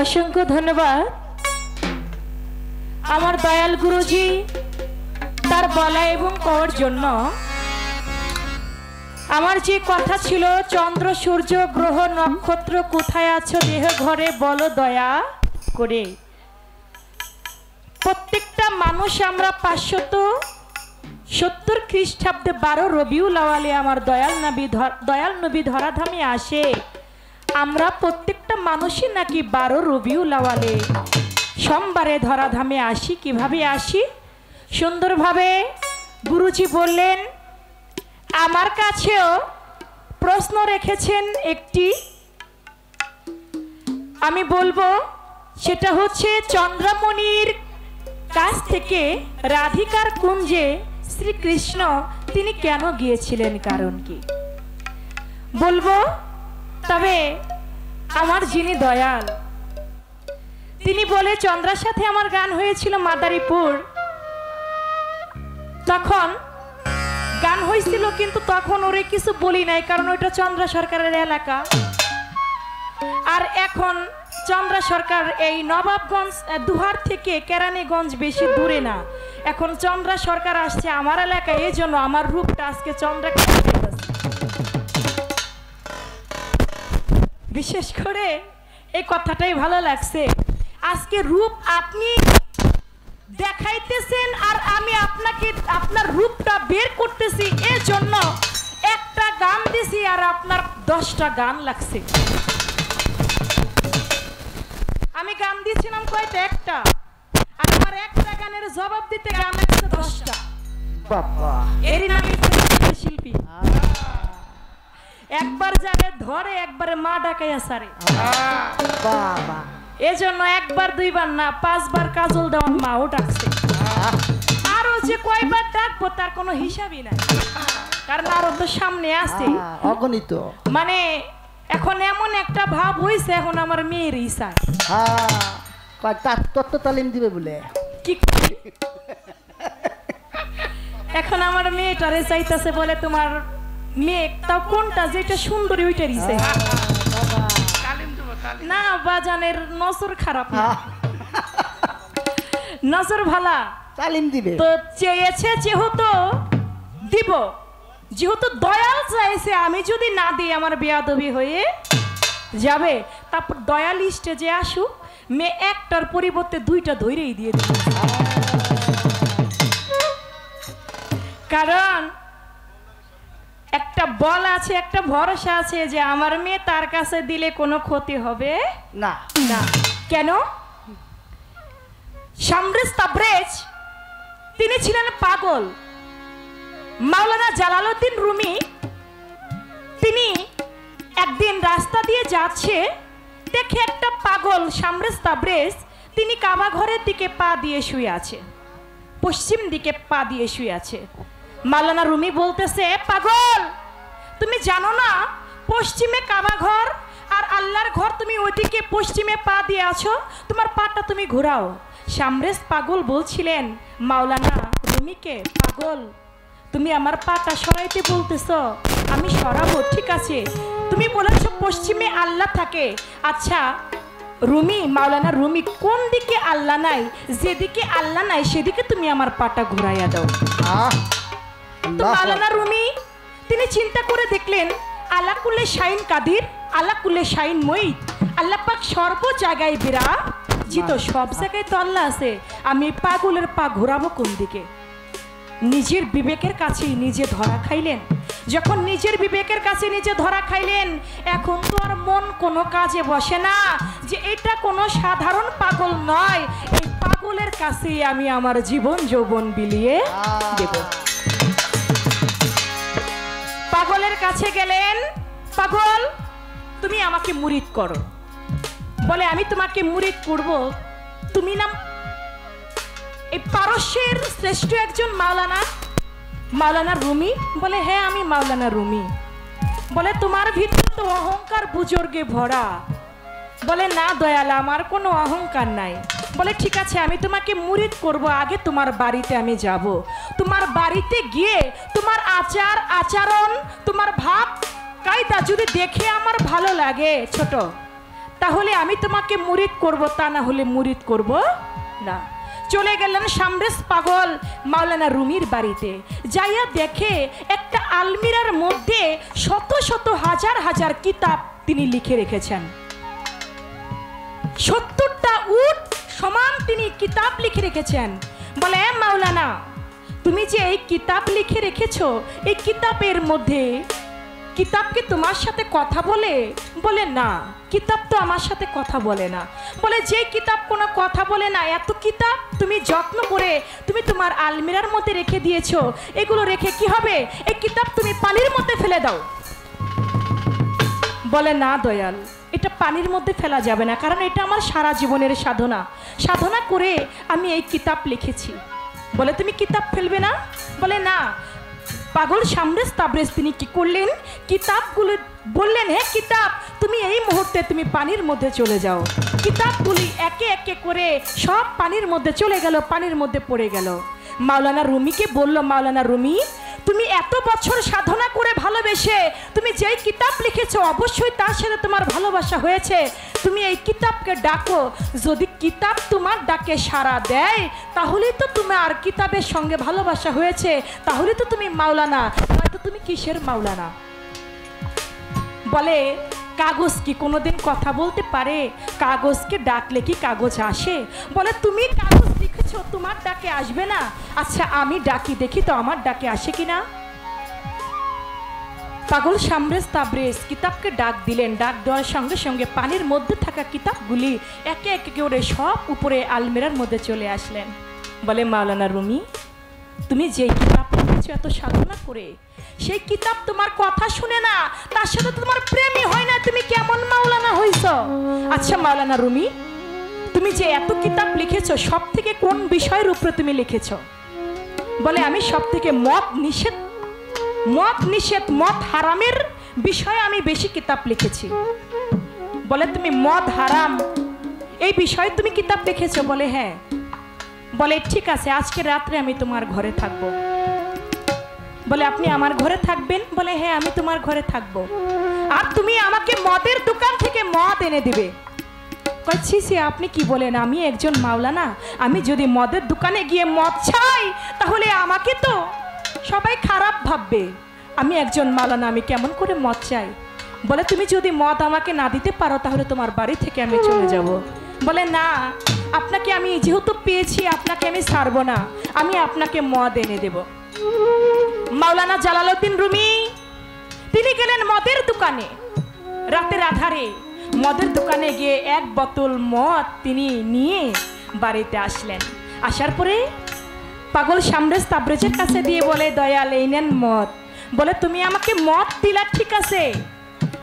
অসংখ্য ধন্যবাদ আমার দয়াল গুরুজি তার বলা এবং কওয়ার জন্য। আমার যে কথা ছিল, চন্দ্র সূর্য গ্রহ নক্ষত্র কোথায় আছো দেহ ঘরে বলো দয়া করে। প্রত্যেকটা মানুষ আমরা 570 খ্রিস্টাব্দে 12 রবিউল আওয়ালে আমার দয়াল নবী ধরাধামে আসে। আমরা প্রত্যেকটা মানুষই নাকি 12 রবিউল আওয়ালে সোমবারে ধরাধামে আসি। কিভাবে আসি? সুন্দরভাবে গুরুজি বললেন। আমার কাছেও প্রশ্ন রেখেছেন একটি, আমি বলবো সেটা হচ্ছে চন্দ্রমণির কাছ থেকে রাধিকার কুঞ্জে শ্রীকৃষ্ণ তিনি কেন গিয়েছিলেন, কারণ কি বলবো। তবে আমার যিনি দয়াল তিনি বলে, চন্দ্রার সাথে আমার গান হয়েছিল মাদারীপুর, তখন গান হয়েছিল কিন্তু তখন ওরে কিছু বলি নাই, কারণ ওইটা চন্দ্র সরকারের এলাকা। আর এখন চন্দ্র সরকার এই নবাবগঞ্জ দুহার থেকে কেরানীগঞ্জ বেশি দূরে না, এখন চন্দ্র সরকার আসছে আমার এলাকায়, এই জন্য আমার রূপটা আজকে চন্দ্রকে বিশেষ করে এই কথাটাই ভালো লাগছে। আজকে রূপ আপনি দেখাইতেছেন আর আমি আপনাকে আপনার রূপটা বের করতেছি, এর জন্য একটা গান দিছি আর আপনার 10টা গান লাগছে। আমি গান দিয়েছিলাম কয়টা? একটা। আর আমার একটা গানের জবাব দিতে গান লাগছে 10টা। বাবা, এরই নামে শিল্পী। একবার যারে ধরে একবারে মা ডাকাইয়া সারে। বাবা, এজন্য একবার দুইবার না 5 বার কাজল দেওয়ার মাও ডাকছে। আরো যে কয়বার ডাকবো তার কোনো হিসাবই নাই, কারণ আরো তো সামনে আছে অগণিত। মানে এখন এমন একটা ভাব হইছে, এখন আমার মেয়ের ইচ্ছা তত্ত্ব তালিম দিবে বলে কি, এখন আমার মেয়েটারে চাইতেছে বলে তোমার মেয়ে তাও কোনটা যেটা সুন্দরী ওইটার ইচ্ছা না। বাজানের নজর খারাপ না, নজর ভালা, তালিম দিবে তো চেয়েছে যেহেতু দিব, যেহেতু দয়াল চাইছে, আমি যদি না দিই আমার বেয়াদবি হয়ে যাবে। তারপর দয়াল স্টেজে আসুক, মেয়ে একটার পরিবর্তে 2টা ধরেই দিয়ে দিবে, কারণ একটা বল আছে, একটা ভরসা আছে যে আমার মেয়ে তার কাছে দিলে কোনো ক্ষতি হবে না। না কেন? শামরেজ তাবরেজ তিনি ছিলেন পাগল। মাওলানা জালালউদ্দিন রুমি তিনি একদিন রাস্তা দিয়ে যাচ্ছে, দেখে একটা পাগল শামরেজ তাবরেজ তিনি কাবা ঘরের দিকে পা দিয়ে শুয়ে আছে, পশ্চিম দিকে পা দিয়ে শুয়ে আছে। মাওলানা রুমি বলতেছে, পাগল তুমি জানো না পশ্চিমে কাবা ঘর আর আল্লাহর ঘর, তুমি ওইদিকে পশ্চিমে পা দিয়ে আছো, তোমার পাটা তুমি ঘোরাও। শামরেজ পাগল বলছিলেন মাওলানা রুমিকে, পাগল তুমি আমার পাটা সরাইতে বলতেছ, আমি সরাবো, ঠিক আছে, তুমি বলেছো পশ্চিমে আল্লাহ থাকে। আচ্ছা রুমি, মাওলানা রুমি, কোন দিকে আল্লাহ নাই? যেদিকে আল্লাহ নাই সেদিকে তুমি আমার পাটা ঘুরাইয়া দাও। তো মাওলানা রুমি তিনি চিন্তা করে দেখলেন, আল্লাহ কুল্লে শাইন কাদির, আল্লাহ কুল্লে শাইন মঈদ, আল্লাহ পাক সর্ব জায়গায় বিরাজিত, সব জায়গায় তো আল্লাহ আছে, আমি পাগলের পা ঘোরাবো কোন দিকে? নিজের বিবেকের কাছেই নিজে ধরা খাইলেন। যখন নিজের বিবেকের কাছে নিজে ধরা খাইলেন, এখন তো আর মন কোনো কাজে বসে না যে এটা কোনো সাধারণ পাগল নয়, এই পাগলের কাছেই আমি আমার জীবন যৌবন বিলিয়ে দেব। পাগলের কাছে গেলেন, পাগল তুমি আমাকে মুরিদ করো। বলে আমি তোমাকে মুরিদ করব, তুমি না এই পারস্যের শ্রেষ্ঠ একজন মাওলানা রুমি? বলে হ্যাঁ আমি মাওলানা রুমি। বলে তোমার ভিতরে তো অহংকার বুজুর্গে ভরা। বলে না দয়াল, আমার কোনো অহংকার নাই। বলে ঠিক আছে আমি তোমাকে মুরিদ করব, আগে তোমার বাড়িতে আমি যাব। তোমার বাড়িতে গিয়ে তোমার আচার আচরণ, তোমার ভাব কায়দা যদি দেখে আমার ভালো লাগে ছোট, তাহলে আমি তোমাকে মুরিদ করব, তা না হলে মুরিদ করব না। চলে গেলেন সামরেজ পাগল মাওলানা রুমির বাড়িতে। যাইয়া দেখে একটা আলমিরার মধ্যে শত শত হাজার হাজার কিতাব তিনি লিখে রেখেছেন। 70টা উট সমান তিনি কিতাব লিখে রেখেছেন। বলে মাওলানা, তুমি যে এই কিতাব লিখে রেখেছো, এই কিতাবের মধ্যে কিতাব কি তোমার সাথে কথা বলে? বলে না, কিতাব তো আমার সাথে কথা বলে না। বলে যে কিতাব কোনো কথা বলে না, এত কিতাব তুমি যত্ন করে তুমি তোমার আলমিরার মধ্যে রেখে দিয়েছো, এগুলো রেখে কি হবে? এই কিতাব তুমি পানির মধ্যে ফেলে দাও। বলে না দয়াল, এটা পানির মধ্যে ফেলা যাবে না, কারণ এটা আমার সারা জীবনের সাধনা, সাধনা করে আমি এই কিতাব লিখেছি। বলে তুমি কিতাব ফেলবে না? বলে না। পাগল সামরেজ তাবরেজ তিনি কি করলেন, কিতাবগুলো বললেন, হে কিতাব তুমি এই মুহূর্তে তুমি পানির মধ্যে চলে যাও। কিতাবগুলি একে একে করে সব পানির মধ্যে চলে গেল, পানির মধ্যে পড়ে গেল। মাওলানা রুমিকে বলল, মাওলানা রুমি, তুমি এত বছর সাধনা করে ভালোবেসে তুমি যেই কিতাব লিখেছো, অবশ্যই তার সাথে তোমার ভালোবাসা হয়েছে। তুমি এই কিতাবকে ডাকো, যদি কিতাব তোমার ডাকে সাড়া দেয় তাহলেই তো তোমার কিতাবের সঙ্গে ভালোবাসা হয়েছে, তাহলে তো তুমি মাওলানা, নয়তো তুমি কিসের মাওলানা? বলে কাগজ কি কোনোদিন কথা বলতে পারে? কাগজকে ডাকলে কি কাগজ আসে? বলে তুমি কাগজ লিখেছো, তোমার ডাকে আসবে না? আচ্ছা আমি ডাকি, দেখি তো আমার ডাকে আসে কিনা। পাগল সামরেজ তাবরেজ কিতাবকে ডাক দিলেন। ডাক দেওয়ার সঙ্গে সঙ্গে পানির মধ্যে থাকা কিতাবগুলি একে একে করে সব উপরে আলমিরার মধ্যে চলে আসলেন। বলে মাওলানা রুমি, তুমি যেই কিতাব লিখেছো এত সাধনা করে, সেই কিতাব তোমার কথা শুনে না, তার সাথে তোমার প্রেমই হয় না, তুমি কেমন মাওলানা হইছো? আচ্ছা মাওলানা রুমি, তুমি যে এত কিতাব লিখেছো, সব থেকে কোন বিষয়ের উপরে তুমি লিখেছো? বলে আমি সব থেকে মদ নিষেধ মদ হারামের বিষয়ে আমি বেশি কিতাব লিখেছি। বলে তুমি মদ হারাম এই বিষয়ে তুমি কিতাব লিখেছো? বলে হ্যাঁ। বলে ঠিক আছে, আজকে রাত্রে আমি তোমার ঘরে থাকবো। বলে আপনি আমার ঘরে থাকবেন? বলে হ্যাঁ, আমি তোমার ঘরে থাকবো, আর তুমি আমাকে মদের দোকান থেকে মদ এনে দিবে। ছি ছি, আপনি কি বলেন? আমি একজন মাওলানা, আমি যদি মদের দোকানে গিয়ে মদ চাই তাহলে আমাকে তো সবাই খারাপ ভাববে। আমি একজন মাওলানা, আমি কেমন করে মদ চাই? বলে তুমি যদি মদ আমাকে না দিতে পারো তাহলে তোমার বাড়ি থেকে আমি চলে যাব। বলে না, আপনাকে আমি যেহেতু পেয়েছি আপনাকে আমি ছাড়বো না, আমি আপনাকে মদ এনে দেব। মাওলানা জালালউদ্দিন রুমি তিনি গেলেন মদের দোকানে। রাতের আধারে মদের দোকানে গিয়ে এক বোতল মদ তিনি নিয়ে বাড়িতে আসলেন। আসার পরে পাগল সামরেজ তাবরেজের কাছে দিয়ে বলে, দয়াল এই নেন মদ। বলে তুমি আমাকে মদ দিলা ঠিক আছে,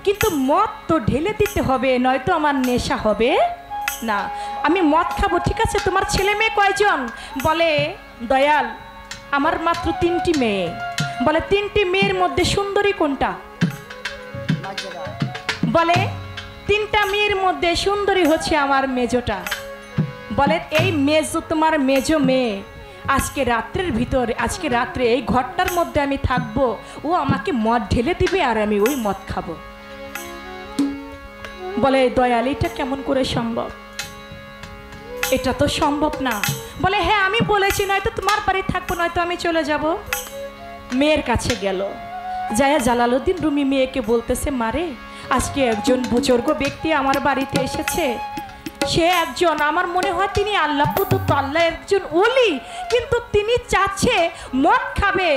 কিন্তু মদ তো ঢেলে দিতে হবে, নয়তো আমার নেশা হবে না। আমি মদ খাবো ঠিক আছে, তোমার ছেলে মেয়ে কয়জন? বলে দয়াল আমার মাত্র 3টি মেয়ে। বলে 3টি মেয়ের মধ্যে সুন্দরী কোনটা? বলে 3টা মেয়ের মধ্যে সুন্দরী হচ্ছে আমার মেজোটা। বলে এই মেজো তোমার মেজো মেয়ে আজকে রাত্রের ভিতরে, আজকে রাত্রে এই ঘরটার মধ্যে আমি থাকবো, ও আমাকে মদ ঢেলে দিবে আর আমি ওই মদ খাবো। বলে দয়াল এটা কেমন করে সম্ভব? এটা তো সম্ভব না। বলে হ্যাঁ আমি বলেছি, নয়তো তোমার বাড়ি থাকবো, নয়তো আমি চলে যাব। মেয়ের কাছে গেল, যায়া জালালউদ্দিন রুমি মেয়েকে বলতেছে, মারে আজকে একজন বুজুর্গ ব্যক্তি আমার বাড়িতে এসেছে, সে একজন আমার মনে হয় তিনি আল্লাহ প্রদত্ত, আল্লাহ একজন ওলি, কিন্তু তিনি চাচ্ছে মদ খাবে।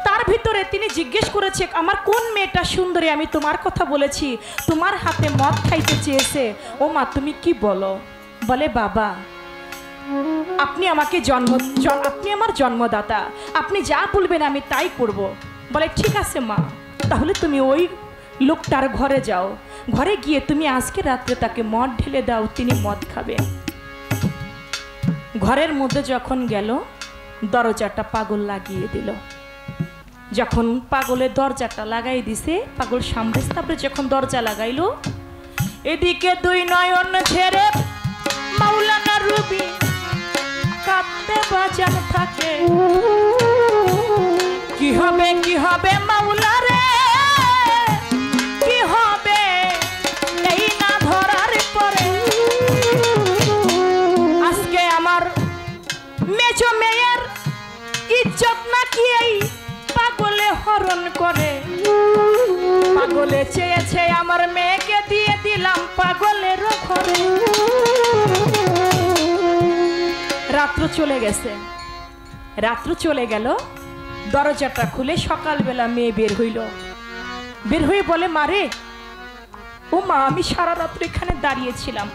তার ভিতরে তিনি জিজ্ঞেস করেছে আমার কোন মেয়েটা সুন্দরী, আমি তোমার কথা বলেছি, তোমার হাতে মদ খাইতে চেয়েছে। ও মা তুমি কি বলো? বলে বাবা আপনি আমাকে আপনি আমার জন্মদাতা, আপনি যা বলবেন আমি তাই করব। বলে ঠিক আছে মা, তাহলে তুমি ওই লোকটার ঘরে যাও, ঘরে গিয়ে তুমি আজকে রাত্রে তাকে মদ ঢেলে দাও, তিনি মদ খাবে। ঘরের মধ্যে যখন গেল দরজাটা পাগল লাগিয়ে দিল। যখন পাগলের দরজাটা লাগাই দিছে, পাগল সামরেজ তাবরেজ যখন দরজা লাগাইলো, এদিকে 2 নয়ন ছেড়ে মাওলানা রুমি কাঁদতে বাজান থাকে। কি হবে কি হবে মাওলা রে, কি হবে এই না ধরার পর জ্বালাতন করে। পাগলে চেয়েছে আমার মেয়েকে, দিয়ে দিলাম পাগলের ঘরে। রাত্র চলে গেছে, রাত্র চলে গেল, দরজাটা খুলে সকালবেলা মেয়ে বের হইল। বের হয়ে বলে, মারে ও মা, আমি সারা রাত্র এখানে দাঁড়িয়েছিলাম,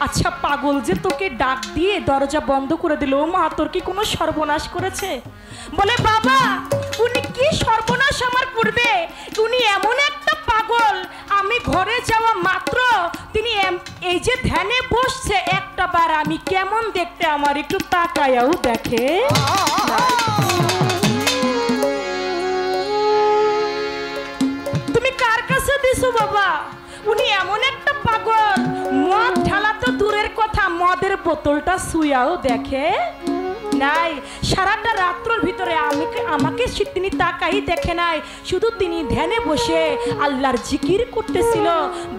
আচ্ছা পাগল যে তোকে ডাক দিয়ে দরজা বন্ধ করে দিল, ও মা তোর কি কোনো সর্বনাশ করেছে? বলে, বাবা উনি কি সর্বনাশ আমার করবে, উনি এমন একটা পাগল, আমি ঘরে যাওয়া মাত্র তিনি এই যে ধ্যানে বসছে, একটা বার আমি কেমন দেখতে আমার একটু তাকায়াও দেখে। তুমি কার কাছে দিছো বাবা? উনি এমন একটা পাগল, মদ ঢালা তো দূরের কথা, মদের বোতলটা ছুঁয়াও দেখে নাই। সারাটা রাত্রের ভিতরে আমাকে তিনি তাকাই দেখে নাই, শুধু তিনি ধ্যানে বসে আল্লাহর জিকির করতেছিল।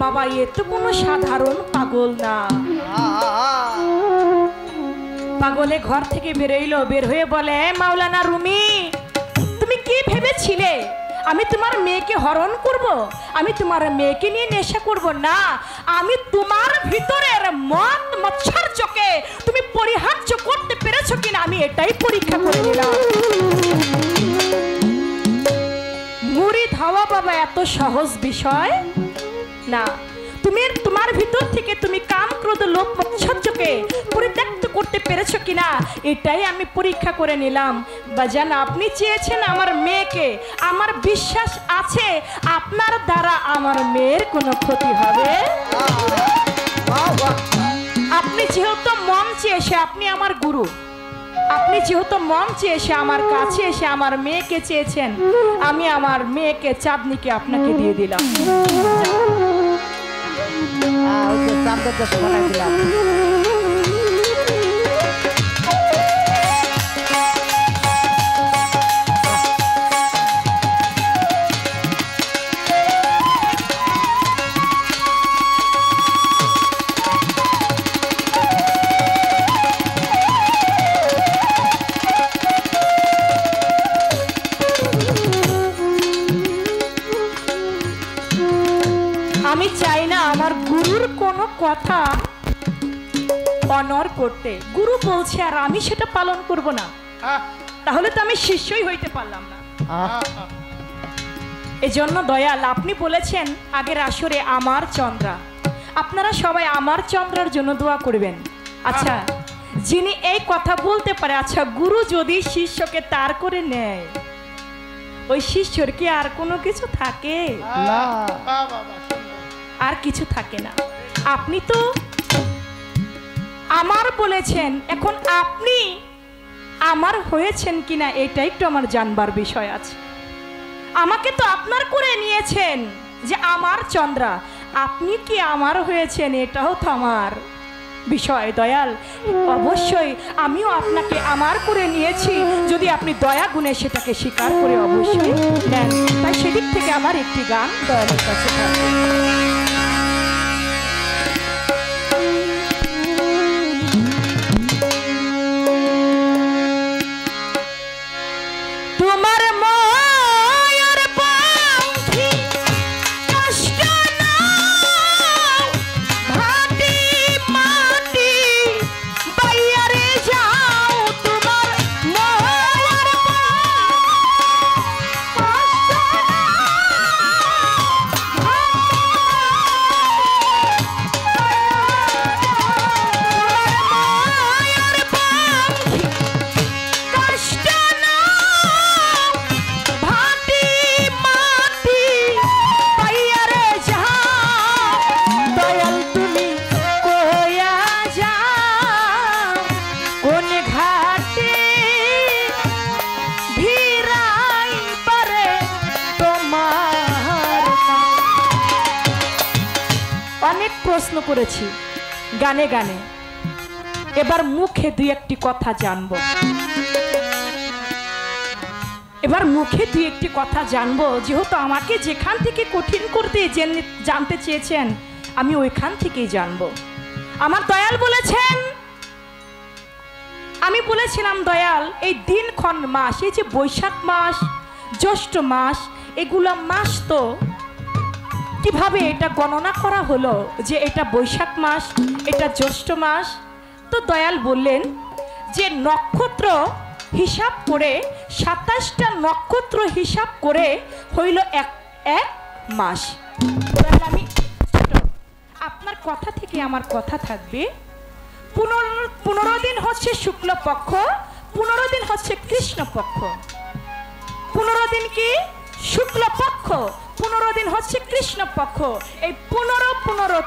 বাবা এ তো কোনো সাধারণ পাগল না। পাগলে ঘর থেকে বেরোইলো, বের হয়ে বলে, মাওলানা রুমি তুমি কি ভেবেছিলে আমি তোমার মেয়েকে হরণ করব, আমি তোমার মেয়েকে নিয়ে নেশা করব? না, আমি তোমার ভিতরের মদ মৎসর্যকে তুমি পরিহার্য করতে পেরেছো কিনা আমি এটাই পরীক্ষা করে নিলাম। মুড়ি ধাওয়া বাবা এত সহজ বিষয় না। তুমি তোমার ভিতর থেকে তুমি কাম ক্রোধ লোভ মৎসর্যকে পরিত্যক্ত করতে পেরেছো কিনা এটাই আমি পরীক্ষা করে নিলাম। বাজান আপনি চেয়েছেন আমার মেয়েকে, আমার বিশ্বাস আছে আপনার দ্বারা আমার মেয়ের কোনো ক্ষতি হবে। আপনি যেহেতু মঞ্চে এসে, আপনি আমার গুরু, আপনি যেহেতু মঞ্চে এসে আমার কাছে এসে আমার মেয়েকে চেয়েছেন, আমি আমার মেয়েকে চাঁদনিকে আপনাকে দিয়ে দিলাম। আমি চাই না আমার গুরুর কোনো কথা অনর করতে। গুরু বলছে আর আমি সেটা পালন করব না, তাহলে তো আমি শিষ্যই হইতে পারলাম না। এজন্য দয়াল আপনি বলেছেন আগের আসরে আমার চন্দ্রা, আপনারা সবাই আমার চন্দ্রার জন্য দোয়া করবেন। আচ্ছা যিনি এই কথা বলতে পারে, আচ্ছা গুরু যদি শিষ্যকে তার করে নেয়, ওই শিষ্যর কি আর কোনো কিছু থাকে না? আর কিছু থাকে না। আপনি তো আমার বলেছেন, এখন আপনি আমার হয়েছেন কিনা এটা একটু আমার জানবার বিষয় আছে। আমাকে তো আপনার করে নিয়েছেন যে আমার চন্দ্রা, আপনি কি আমার হয়েছেন এটাও তো আমার বিষয় দয়াল। অবশ্যই আমিও আপনাকে আমার করে নিয়েছি, যদি আপনি দয়া গুণে সেটাকে স্বীকার করে অবশ্যই নেন। তাই সেদিক থেকে আমার একটি গান দয়ালের কাছে থাকবে। প্রশ্ন করেছি গানে গানে, এবার মুখে দুই একটি কথা জানবো। এবার মুখে দুই একটি কথা জানবো, যেহেতু আমাকে যেখান থেকে কঠিন করতে জানতে চেয়েছেন আমি ওইখান থেকেই জানবো। আমার দয়াল বলেছেন, আমি বলেছিলাম দয়াল এই দিনক্ষণ মাস, এই যে বৈশাখ মাস জ্যৈষ্ঠ মাস, এগুলা মাস তো কিভাবে এটা গণনা করা হলো যে এটা বৈশাখ মাস, এটা জ্যৈষ্ঠ মাস? তো দয়াল বললেন যে নক্ষত্র হিসাব করে 27টা নক্ষত্র হিসাব করে হইল এক এক মাস। দয়াল আমি আপনার কথা থেকে আমার কথা থাকবে, 15 দিন হচ্ছে শুক্লপক্ষ, 15 দিন হচ্ছে কৃষ্ণপক্ষ। 15 দিন কি শুক্লপক্ষ, 15 দিন হচ্ছে কৃষ্ণপক্ষ। এই 15 15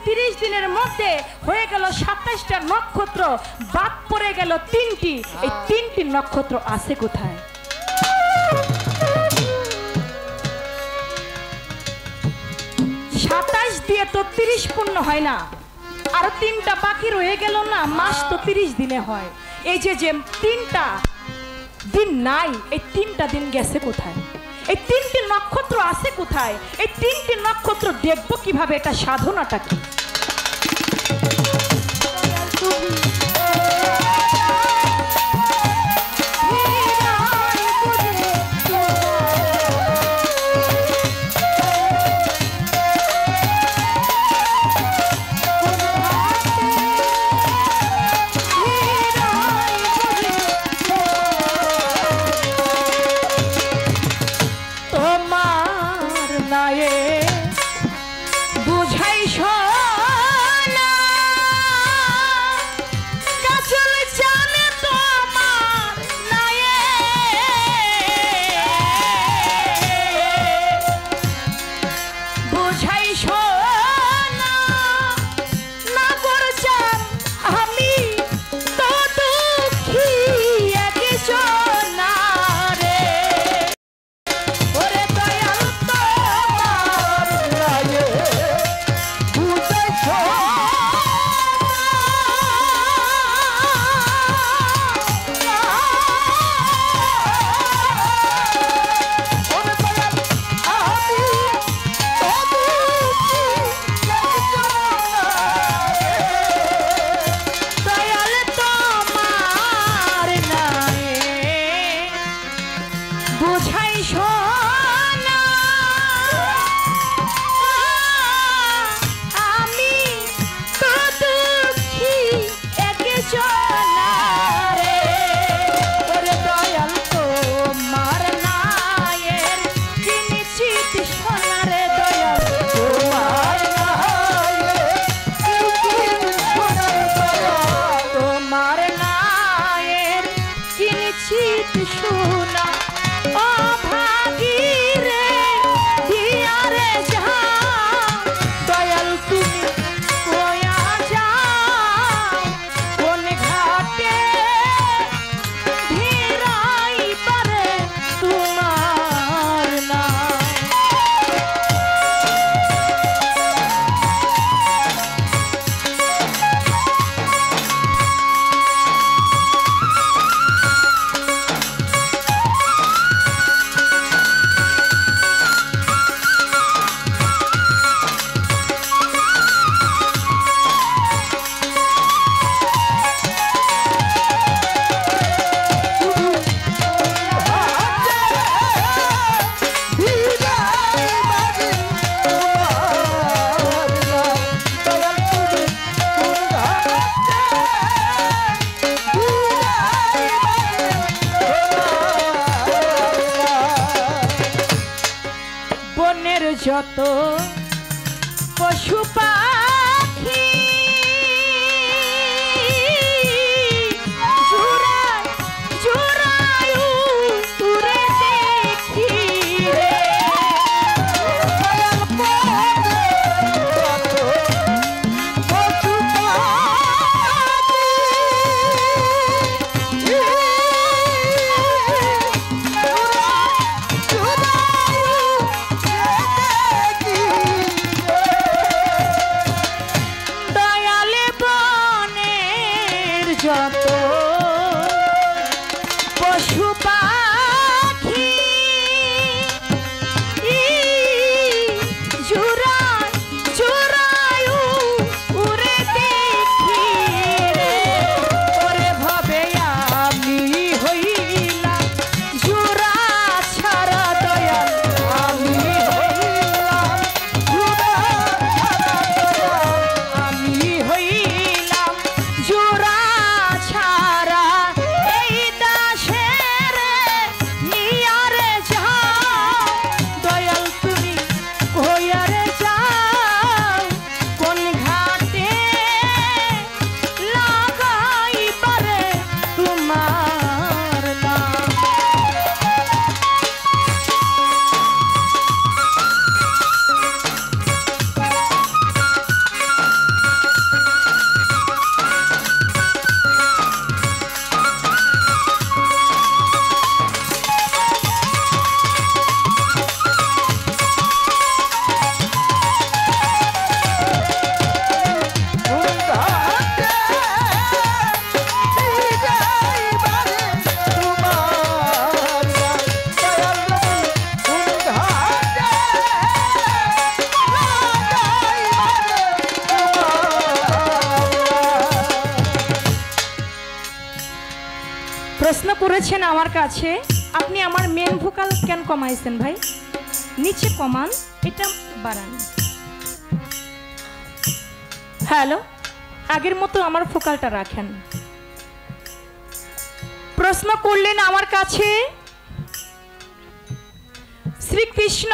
30 দিনের মধ্যে হয়ে গেল 27টা নক্ষত্র, বাদ পড়ে গেল 3টি। এই 3টি নক্ষত্র আছে কোথায়? 27 দিয়ে তো 30 পূর্ণ হয় না, আরো 3টা বাকি রয়ে গেল না, মাস তো 30 দিনে হয়। এই যে 3টা দিন নাই, এই 3টা দিন গেছে কোথায়? এই 3টি নক্ষত্র আছে কোথায়? এই 3টি নক্ষত্র দেখবো কিভাবে? এটা সাধনাটা কি? যত পশু পাখি জোড়ায় জোড়ায় উড়ে দেখি রে, পশু পাখি করেছেন আমার কাছে। আপনি আমার মেন ভোকাল কেন কমাইছেন ভাই? নিচে কমান, এটা বাড়ান। হ্যালো, আগের মতো আমার ভোকালটা রাখেন। প্রশ্ন করলেন আমার কাছে শ্রীকৃষ্ণ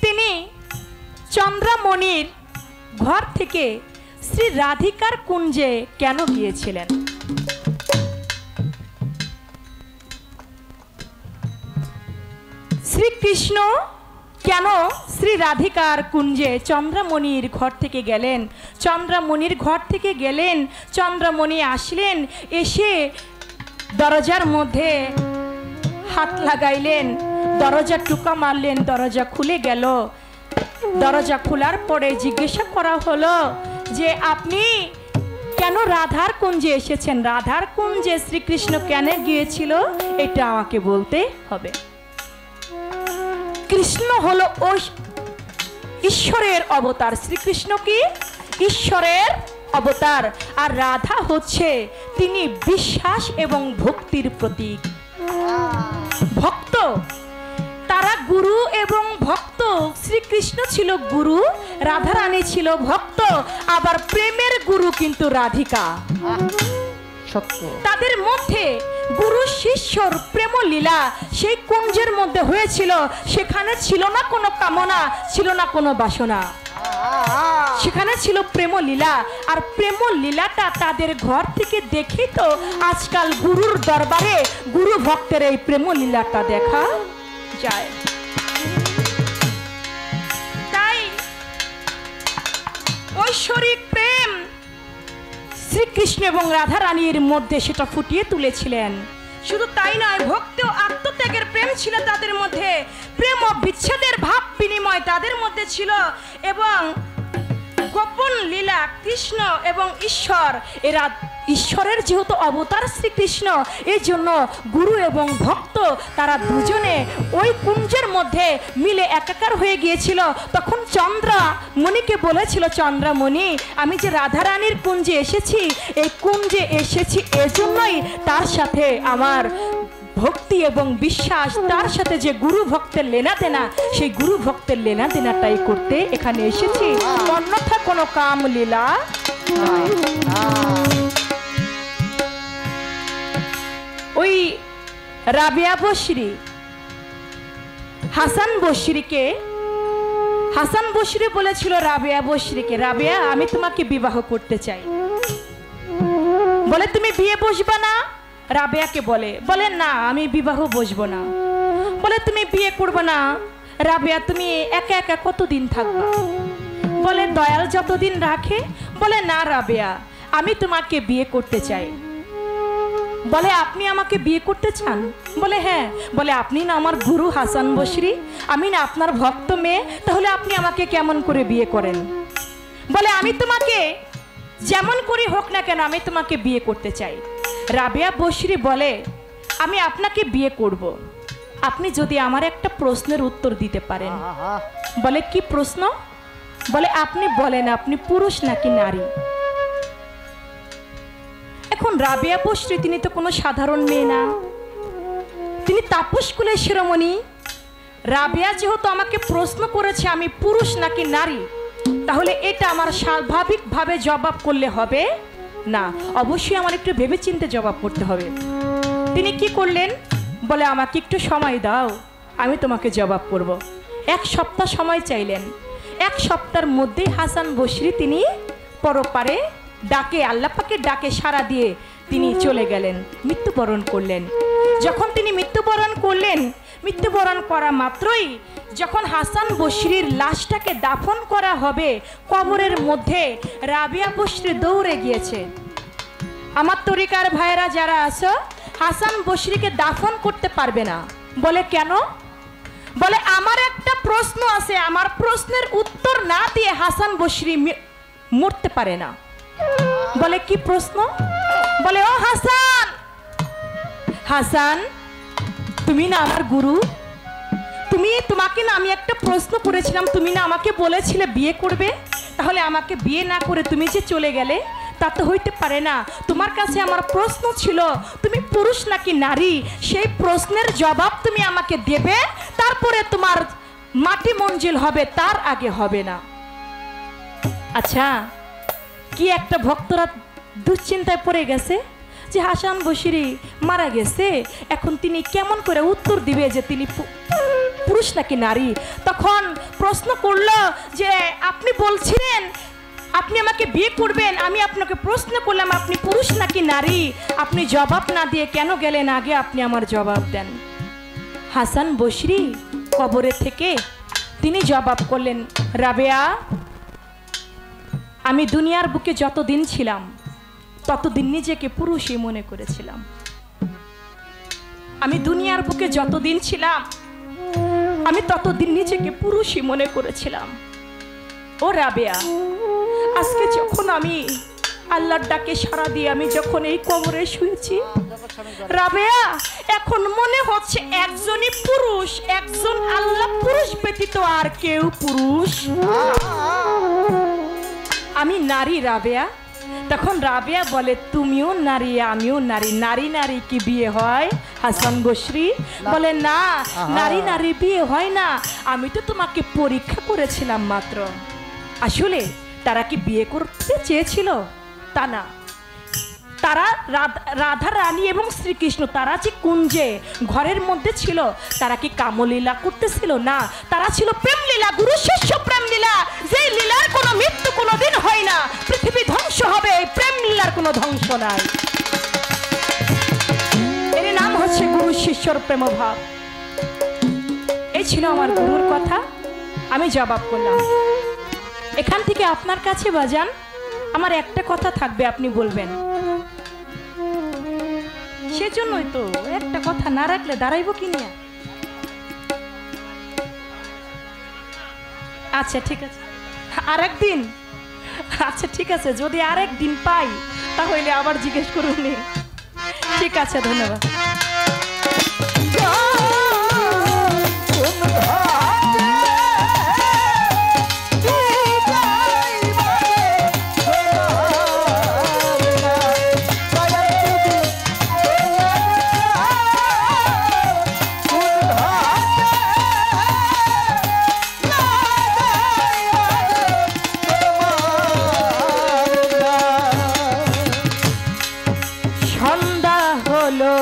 তিনি চন্দ্রমণির ঘর থেকে শ্রী রাধিকার কুঞ্জে কেন গিয়েছিলেন? শ্রীকৃষ্ণ কেন শ্রী রাধিকার কুঞ্জে চন্দ্রমণির ঘর থেকে গেলেন? চন্দ্রমণির ঘর থেকে গেলেন, চন্দ্রমণি আসলেন, এসে দরজার মধ্যে হাত লাগাইলেন, দরজা টুকা মারলেন, দরজা খুলে গেল। দরজা খোলার পরে জিজ্ঞাসা করা হলো যে আপনি কেন রাধার কুঞ্জে এসেছেন? রাধার কুঞ্জে শ্রীকৃষ্ণ কেন গিয়েছিল এটা আমাকে বলতে হবে। কৃষ্ণ হলো ঈশ্বরের অবতার। শ্রীকৃষ্ণ কি ঈশ্বরের অবতার, আর রাধা হচ্ছে তিনি বিশ্বাস এবং ভক্তির প্রতীক। ভক্ত, তারা গুরু এবং ভক্ত। শ্রীকৃষ্ণ ছিল গুরু, রাধারানী ছিল ভক্ত, আবার প্রেমের গুরু কিন্তু রাধিকা। সত্য, তাদের মধ্যে গুরু শিষ্যর প্রেম লীলা সেই কুঞ্জের মধ্যে হয়েছিল। সেখানে ছিল না কোনো কামনা, ছিল না কোনো বাসনা, সেখানে ছিল প্রেম লীলা। আর প্রেম লীলাটা তাদের ঘর থেকে দেখি তো আজকাল গুরুর দরবারে গুরু ভক্তের এই প্রেম লীলাটা দেখা যায়। তাই ঐশ্বরিক প্রেম শ্রীকৃষ্ণ এবং রাধা রানীর মধ্যে সেটা ফুটিয়ে তুলেছিলেন। শুধু তাই নয়, ভক্তি ও আত্মত্যাগের প্রেম ছিল তাদের মধ্যে, প্রেম ও বিচ্ছেদের ভাব বিনিময় তাদের মধ্যে ছিল, এবং গোপন লীলা কৃষ্ণ এবং ঈশ্বর, এরা ঈশ্বরের যেহেতু অবতার শ্রীকৃষ্ণ, এই জন্য গুরু এবং ভক্ত তারা দুজনে ওই কুঞ্জের মধ্যে মিলে একাকার হয়ে গিয়েছিল। তখন চন্দ্রমণিকে বলেছিল, চন্দ্রমণি আমি যে রাধারানীর কুঞ্জে এসেছি, এই কুঞ্জে এসেছি এজন্যই তার সাথে আমার ভক্তি এবং বিশ্বাস, তার সাথে যে গুরু ভক্তের লেনা দেনা, সেই গুরু ভক্তের লেনা দেনাটাই করতে এখানে এসেছি, অন্যথা কোনো কাম লীলা নয়। ওই রাবিয়া বসরি হাসান বসরি বলেছিল রাবিয়া বসরিকে, রাবিয়া আমি তোমাকে বিবাহ করতে চাই। বলে তুমি বিয়ে বসবা না? রাবিয়াকে বলে না আমি বিবাহ বসবো না। বলে তুমি বিয়ে করবে না? রাবিয়া তুমি একা একা কতদিন থাকবা? বলে দয়াল যতদিন রাখে। বলে না রাবিয়া আমি তোমাকে বিয়ে করতে চাই। বলে আপনি আমাকে বিয়ে করতে চান? বলে হ্যাঁ। বলে আপনি না আমার গুরু হাসান বসরি, আমি না আপনার ভক্ত মেয়ে, তাহলে আপনি আমাকে কেমন করে বিয়ে করেন? বলে আমি তোমাকে যেমন করে হোক না কেন আমি তোমাকে বিয়ে করতে চাই। রাবিয়া বসরি বলে আমি আপনাকে বিয়ে করব, আপনি যদি আমার একটা প্রশ্নের উত্তর দিতে পারেন। বলে কি প্রশ্ন? বলে আপনি বলেন আপনি পুরুষ নাকি নারী? এখন রাবিয়া বসরি তিনি তো কোনো সাধারণ মেয়ে না, তিনি তাপস কুলের শিরোমণি। রাবিয়া যেহেতু আমাকে প্রশ্ন করেছে আমি পুরুষ নাকি নারী, তাহলে এটা আমার স্বাভাবিকভাবে জবাব করলে হবে না, অবশ্যই আমার একটু ভেবেচিন্তে জবাব করতে হবে। তিনি কি করলেন? বলে আমাকে একটু সময় দাও, আমি তোমাকে জবাব করব। 1 সপ্তাহ সময় চাইলেন। 1 সপ্তাহের মধ্যেই হাসান বসরি তিনি পরপারে ডাকে, আল্লাহ পাকের ডাকে সাড়া দিয়ে তিনি চলে গেলেন, মৃত্যুবরণ করলেন। যখন তিনি মৃত্যুবরণ করলেন, মৃত্যুবরণ করা মাত্রই যখন হাসান বসরির লাশটাকে দাফন করা হবে, কবরের মধ্যে রাবিয়া বসরি দৌড়ে গিয়েছে। আমার তরিকার ভাইরা যারা আছো, হাসান বসরিকে দাফন করতে পারবে না। বলে কেন? বলে আমার একটা প্রশ্ন আছে, আমার প্রশ্নের উত্তর না দিয়ে হাসান বসরি মরতে পারে না। বলে কি প্রশ্ন? বলে ও হাসান, হাসান তুমি না আমার গুরু, তোমাকে না আমি একটা প্রশ্ন করেছিলাম, তুমি না আমাকে বলেছিলে বিয়ে করবে, তাহলে আমাকে বিয়ে না করে তুমি যে চলে গেলে, তা তো হইতে পারে না। তোমার কাছে আমার প্রশ্ন ছিল তুমি পুরুষ নাকি নারী, সেই প্রশ্নের জবাব তুমি আমাকে দেবে, তারপরে তোমার মাটি মঞ্জিল হবে, তার আগে হবে না। আচ্ছা, কি একটা ভক্তরা দুশ্চিন্তায় পড়ে গেছে যে হাসান বশিরি মারা গেছে, এখন তিনি কেমন করে উত্তর দিবে যে তিনি পুরুষ নাকি নারী। তখন প্রশ্ন করলো যে আপনি বলছিলেন আপনি আমাকে বিয়ে করবেন, আমি আপনাকে প্রশ্ন করলাম আপনি পুরুষ নাকি নারী, আপনি জবাব না দিয়ে কেন গেলেন, আগে আপনি আমার জবাব দেন। হাসান বশিরি কবরে থেকে তিনি জবাব করলেন, রাবেয়া, আমি দুনিয়ার বুকে যতদিন ছিলাম ততদিন নিজেকে পুরুষই মনে করেছিলাম। আমি দুনিয়ার বুকে যতদিন ছিলাম আমি ততদিন নিজেকে পুরুষই মনে করেছিলাম। ও রাবেয়া, আজকে যখন আমি আল্লাহর ডাকে সাড়া দিয়ে আমি যখন এই কবরে শুয়েছি, রাবেয়া, এখন মনে হচ্ছে একজনই পুরুষ, একজন আল্লাহ পুরুষ ব্যতীত আর কেউ পুরুষ, আমি নারী রাবেয়া। তখন রাবেয়া বলে, তুমিও নারী আমিও নারী, নারী নারী কি বিয়ে হয়? হাসান বশরি বলে, না, নারী নারী বিয়ে হয় না, আমি তো তোমাকে পরীক্ষা করেছিলাম মাত্র। আসলে তারা কি বিয়ে করতে চেয়েছিল? তা না, তারা রাধা রানী এবং শ্রীকৃষ্ণ তারা যে কুঞ্জে ঘরের মধ্যে ছিল, তারা কি কামলীলা করতেছিল? না, তারা ছিল প্রেমলীলা, গুরু শিষ্য প্রেমলীলা, যে লীলার কোনো মৃত্যু কোনোদিন হয় না। পৃথিবী ধ্বংস হবে, এই প্রেমলীলার কোনো ধ্বংস নাই। এর নাম হচ্ছে গুরু শিষ্যর প্রেমভাব। এই ছিল আমার গুরুর কথা, আমি জবাব করলাম। এখান থেকে আপনার কাছে বাজান আমার একটা কথা থাকবে, আপনি বলবেন। সেজন্যই তো একটা কথা না রাখলে দাঁড়াইব কি নিয়ে। আচ্ছা ঠিক আছে, আরেকদিন, আচ্ছা ঠিক আছে, যদি আরেকদিন পাই তাহলে আবার জিজ্ঞেস করুন। ঠিক আছে, ধন্যবাদ। হলো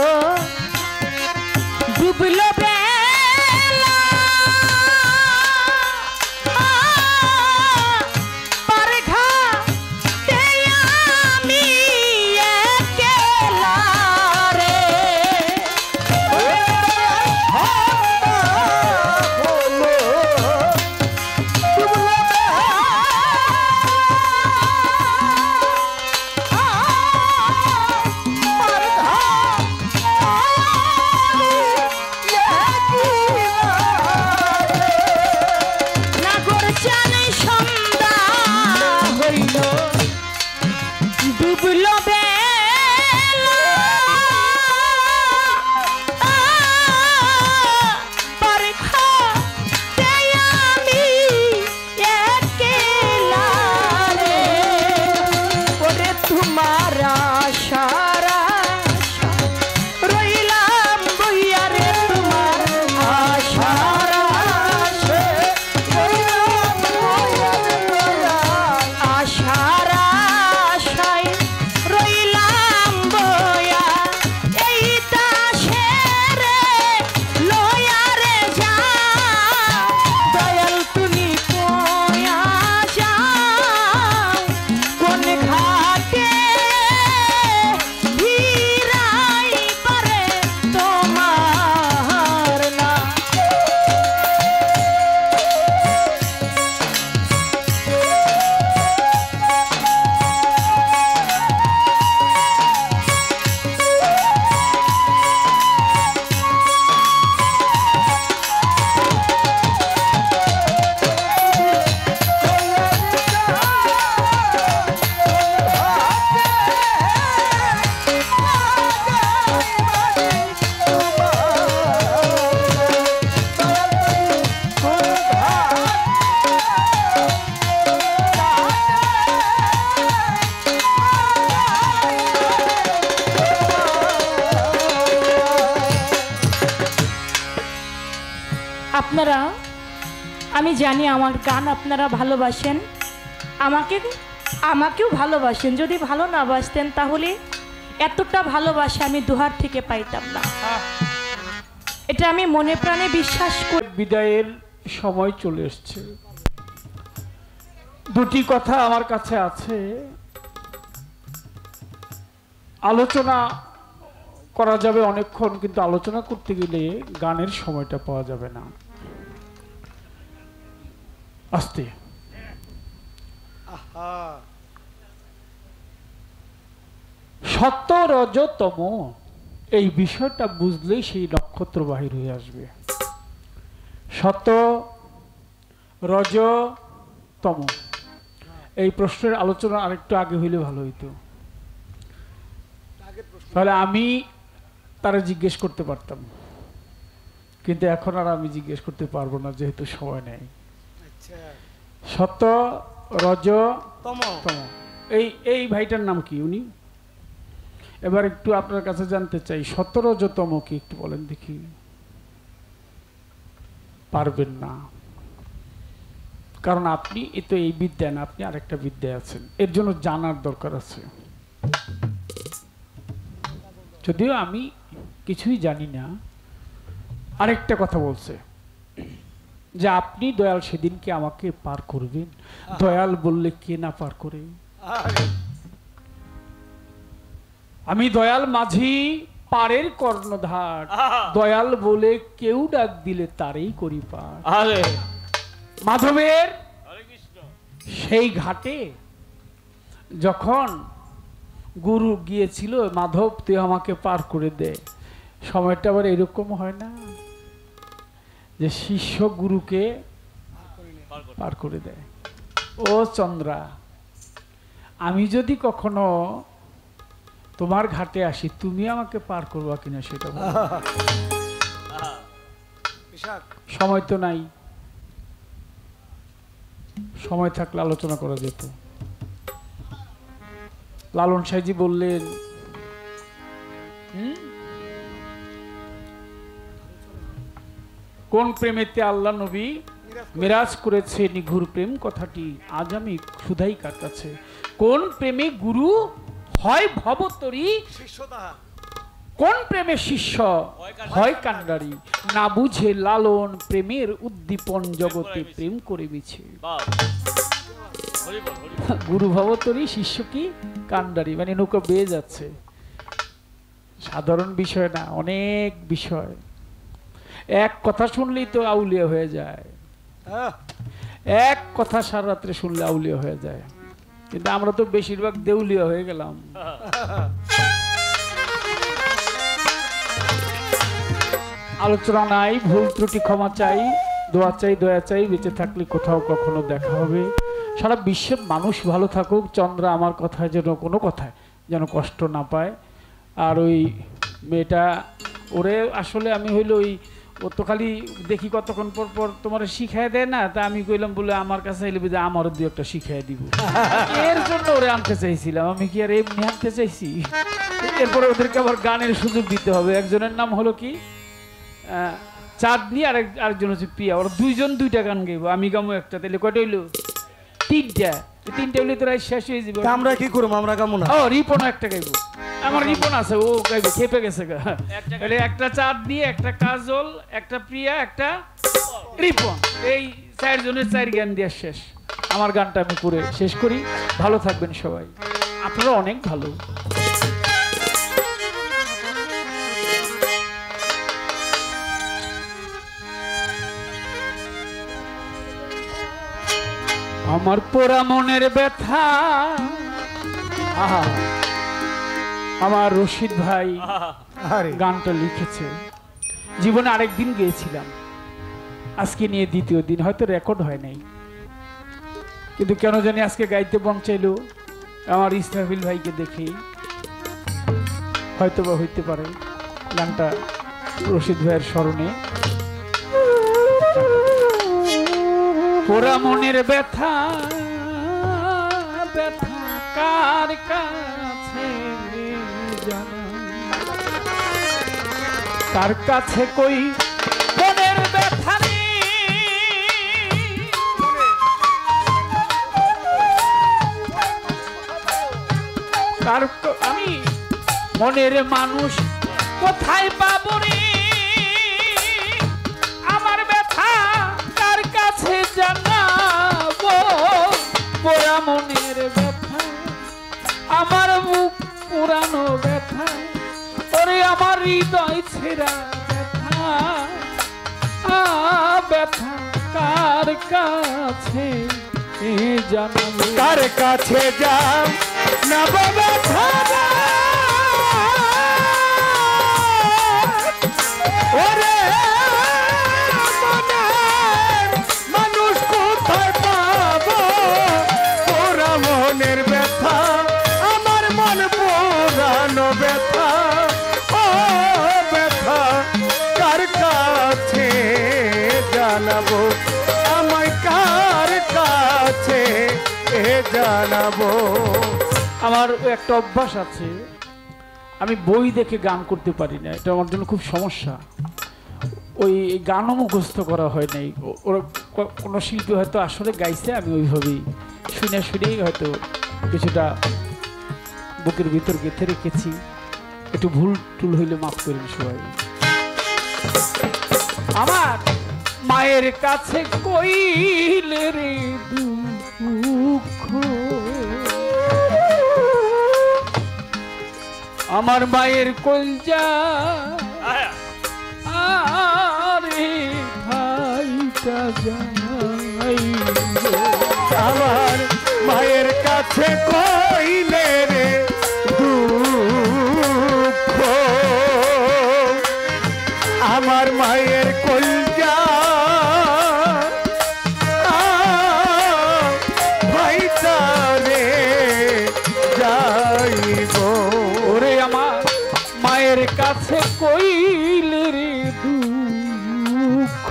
আমি জানি আমার গান আপনারা ভালোবাসেন, আমাকেও ভালোবাসেন। যদি ভালো না বাসতেন তাহলে এতটা ভালোবাসা আমি দুহার থেকে পাইতাম না। এটা আমি মনে প্রাণে বিশ্বাস করি। বিদায়ের সময় চলে এসছে। দুটি কথা আমার কাছে আছে, আলোচনা করা যাবে অনেকক্ষণ, কিন্তু আলোচনা করতে গেলে গানের সময়টা পাওয়া যাবে না। আস্তে সত্য রজ তম, এই বিষয়টা বুঝলেই সেই নক্ষত্র বাহির হয়ে আসবে। সত্য রজ তম, এই প্রশ্নের আলোচনা আরেকটু আগে হইলে ভালো হইতো, তাহলে আমি তারা জিজ্ঞেস করতে পারতাম, কিন্তু এখন আর আমি জিজ্ঞেস করতে পারবো না, যেহেতু সময় নেই। সত্য রজ তম, এই ভাইটার নাম কি? উনি এবার একটু আপনার কাছে জানতে চাই, সত্য রজ তম কি একটু বলেন দেখি। পারবেন না, কারণ আপনি তো এই বিদ্যা না, আপনি আরেকটা বিদ্যায় আছেন, এর জন্য জানার দরকার আছে। যদিও আমি কিছুই জানি না। আরেকটা কথা বলছে যে আপনি দয়াল সেদিনকে আমাকে পার করবেন। দয়াল বললে কে না পার করে? আমি দয়াল মাঝি, পারের কর্ণধার, দয়াল বলে কেউ ডাক দিলে তারই করি পার। মাধবের সেই ঘাটে যখন গুরু গিয়েছিল, মাধব তুই আমাকে পার করে দে, সময়টা আবার এরকম হয় না যে শিষ্য গুরুকে পার করে দেয়। ও চন্দ্রা, আমি যদি কখনো তোমার ঘাটে আসি, তুমি আমাকে পার করবা কিনা সেটা সময় তো নাই, সময় থাকলে আলোচনা করা যেত। লালন সাইজি বললেন, কোন প্রেমেতে আল্লাহ নবী মিরাজ করেছে নিঘুর প্রেম কথাটি আজ আমি ক্ষুধাই কাটাচ্ছে। কোন প্রেমে গুরু হয় ভবতরী, কোন প্রেমে শিষ্য হয় কান্ডারি, না বুঝে লালন প্রেমের উদ্দীপন জগতে প্রেম করে বিছে। গুরু ভবতরী, শিষ্য কি কান্ডারি, মানে নৌকা বেয়ে যাচ্ছে। সাধারণ বিষয় না, অনেক বিষয়। এক কথা শুনলেই তো আউলিয়া হয়ে যায়, এক কথা সারা রাত্রে শুনলে আউলিয়া হয়ে যায়, কিন্তু আমরা তো বেশিরভাগ দেউলিয়া হয়ে গেলাম। আলোচনা নাই, ভুল ত্রুটি ক্ষমা চাই, দোয়া চাই, দয়া চাই, বেঁচে থাকলে কোথাও কখনো দেখা হবে। সারা বিশ্বের মানুষ ভালো থাকুক, চন্দ্রা আমার কথায় যেন কোনো কথায় যেন কষ্ট না পায়। আর ওই মেয়েটা, ওরে আসলে আমি হইলো ওই, ও তো খালি দেখি কতক্ষণ পর পর তোমার শিখাই দেয় না, তা আমি কইলাম বলে আমার কাছে এলে যে আমারও দু একটা শিখাই দিব, এর জন্য ওরে আনতে চাইছিলাম। আমি কি আর এমনি আনতে চাইছি? এরপরে ওদেরকে আবার গানের সুযোগ দিতে হবে। একজনের নাম হলো কি চাঁদনি, আরেকজন হচ্ছে প্রিয়া, ওরা দুইজন দুইটা গান গাইবো, আমি গামো একটা, তাহলে কয়টা হইলো? তিনটা। তিনটা হইলে তোরা শেষ হয়ে যাবে। আমরা কি করবো? আমরা গামো না। ও রিপন একটা গাইবো, আমার রিপন আছে, ও গাইবে, খেপে গেছে। একটা চাঁদনি, একটা কাজল, একটা প্রিয়া, একটা রিপন, এই চারজনের চার গান দিয়ে শেষ। আমার গানটা আমি করে শেষ করি। ভালো থাকবেন সবাই, আপনারা অনেক ভালো। আমার পোড়া মনের ব্যথা, আমার রশিদ ভাই গানটা লিখেছে। জীবনে আরেকদিন গিয়েছিলাম, আজকে নিয়ে দ্বিতীয় দিন, হয়তো রেকর্ড হয় নাই, কিন্তু কেন জানি আজকে গাইতে মন চাইলো। আমার ইসরাফিল ভাইকে দেখি, হয়তো বা হইতে পারে গানটা রশিদ ভাইয়ের স্মরণে। পোড়া মনের ব্যথা, ব্যথা কার কাছে কার কাছে কই মনের ব্যথা আমি মনের মানুষ কোথায় পাবো রে, আমার ব্যথা কার কাছে জানাবো, পোড়া মনের ব্যথা, আমার বুক পুরানো ব্যথা, ওরে আমার হৃদয় ছেঁড়া ব্যথা, ব্যথা কার কাছে জানাবো, কার কাছে যাও না ব্যথা, ওরে মানুষ কোথায় পাবো, পোড়া মনের ব্যথা, আমার মন পুরানো ব্যথা, ও ব্যথা কার কাছে জানাবো, আমায় কার কাছে জানাবো। আমার একটা অভ্যাস আছে, আমি বই দেখে গান করতে পারি না, এটা আমার জন্য খুব সমস্যা। ওই গানও মুখস্থ করা হয় নাই, ওরা কোনো শিল্পী হয়তো আসলে গাইছে, আমি ওইভাবেই শুনেই হয়তো কিছুটা বুকের ভিতর গেঁথে রেখেছি, একটু ভুল টুল হইলে মাফ করেন সবাই। আমার মায়ের কাছে কইলে রে দুঃখ, আমার মায়ের কলজা আরে ভাইটা যাই, আমার মায়ের কাছে কইলে রে দুঃখ, আমার মায়ের কলজা ভাইটা রে যাইব, ওরে আমার মায়ের কাছে কইলে রে দুঃখ,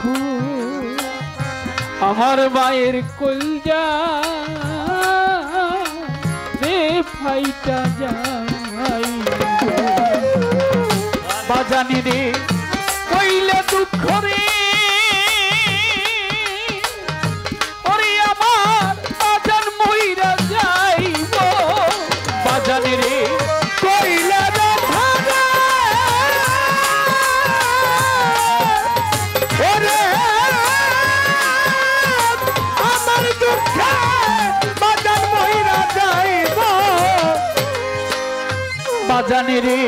আমার মায়ের কলজা রে ফাইটা যাই, বাজানি রে কইলে দুঃখ রে, ওরে আমার বাজান মইরা যাইব, বাজানি রে কইলে ব্যথা রে, ওরে আমার দুঃখে বাজান মইরা যাইব, বাজানি রে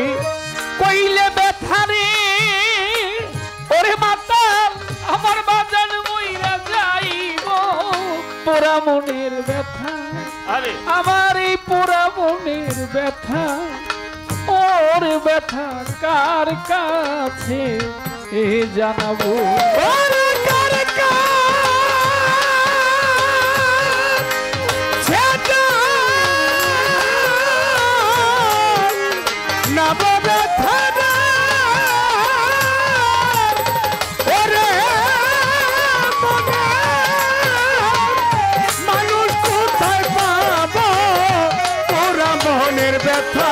কইলে ব্যথা রে, ওরে মাতাল আমার বাজান মইরা যাইব, পোড়া মনের ব্যথা, আমার এই পোড়া মনের ব্যথা, ওর ব্যথা কার কাছে জানাবো, ওরে কার কাছে না ব্যথা রে, ওরে মানুষ কোথায় পাবো, পোড়া মনের ব্যথা,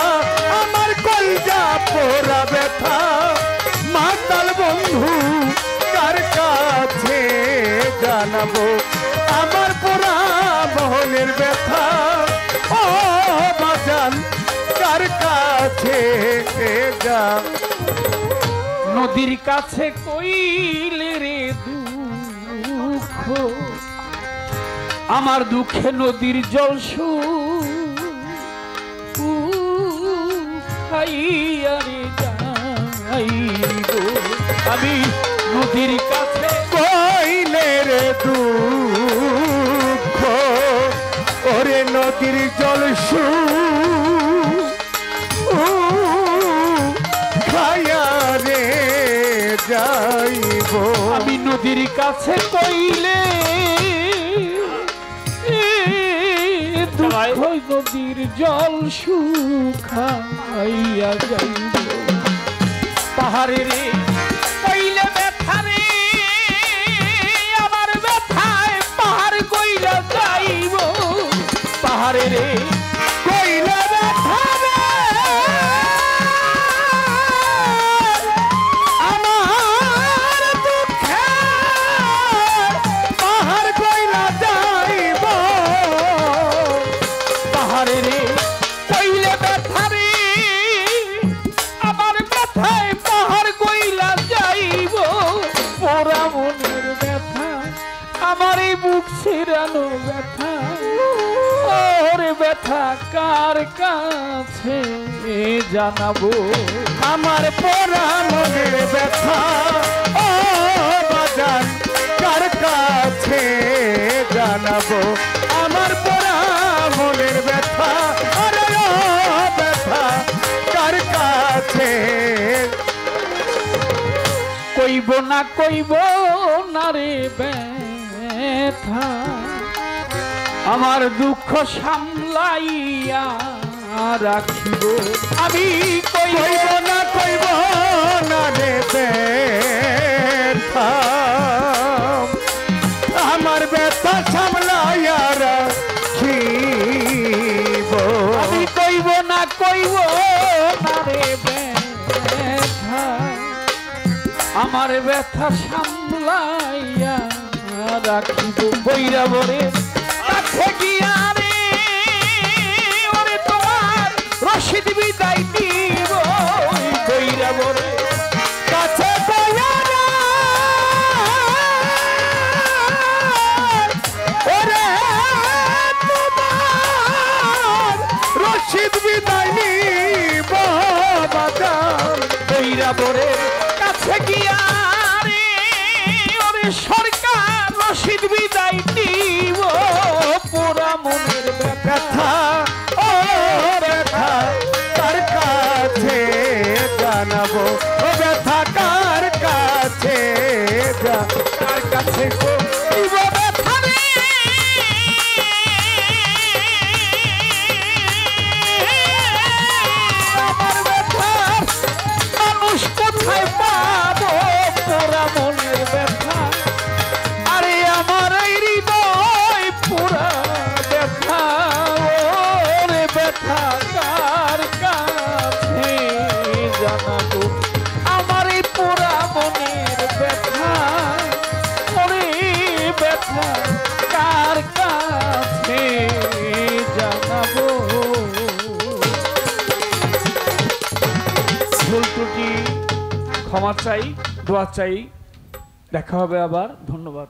আমার কলজা পোড়া ব্যথা, মাতাল বন্ধু কার কাছে জানাবো, আমার পোড়া মনের ব্যথা, ও বাজান কার কাছে যা, নদীর কাছে কইলে রে দুঃখ, আমার দুঃখে নদীর জল শুকাইয়া রে যাইব, আমি নদীর কাছে কইলে রে দুঃখ, ওরে নদীর জল খায়া রে যাইব, আমি নদীর কাছে কইলে দুঃখ নদীর জল শুকাইয়া যাইব, পাহাড়ে রে কইলে ব্যথা রে, আমার ব্যথায় পাহাড় কইলা যাইব, পাহাড়ে রে কইলে ব্যথা রে, আমার দুঃখে পাহাড় কইলা যাইব, পাহাড়ে রে কইলে ব্যথা আমার এই বুক ছিড়ানো ব্যথা, ওরে ব্যথা কার কাছে জানাবো? আমার পোড়া মনের ব্যথা ও বাজান কার কাছে জানাবো? আমার পোড়া মনের ব্যথা আরে ও ব্যথা কার কাছে? কইব না রে ব্যথা, আমার দুঃখ সামলাইয়া রাখিব। আমি কইব না রে ব্যথা, আমার ব্যথা সামলাইয়া রাখিব। আমি কইব না রে ব্যথা, আমার ব্যথা সামলাইয়া রাখিব। বৈরাবরে কাছে গিয়া রে ওরে তোমার রশিদ বিদায় দিব। বৈরাবরে কাছে গিয়া রে ওরে তোমার রশিদ বিদায় নিব বাজান। বৈরাবরে কাছে গিয়া রে ওরে সরকার রশিদ বিদায় দিব। পোড়া মনের ব্যথা ও ব্যথা কার কাছে জানাবো? ও ব্যথা কার কাছে কার কাছে গো দিব ব্যথা রে? আমার ব্যথা মানুষ কোথায় পাবো? পোড়া মনের ব্যথা, আরে আমার এই হৃদয় পোড়া ব্যথা, ওরে ব্যথা কার কাছে জানাবো? আমার এই পোড়া মনের ব্যথা, ওরে ব্যথা কার কাছে জানাবো? ভুল ত্রুটি ক্ষমা চাই, দোয়া চাই। দেখা হবে আবার। ধন্যবাদ।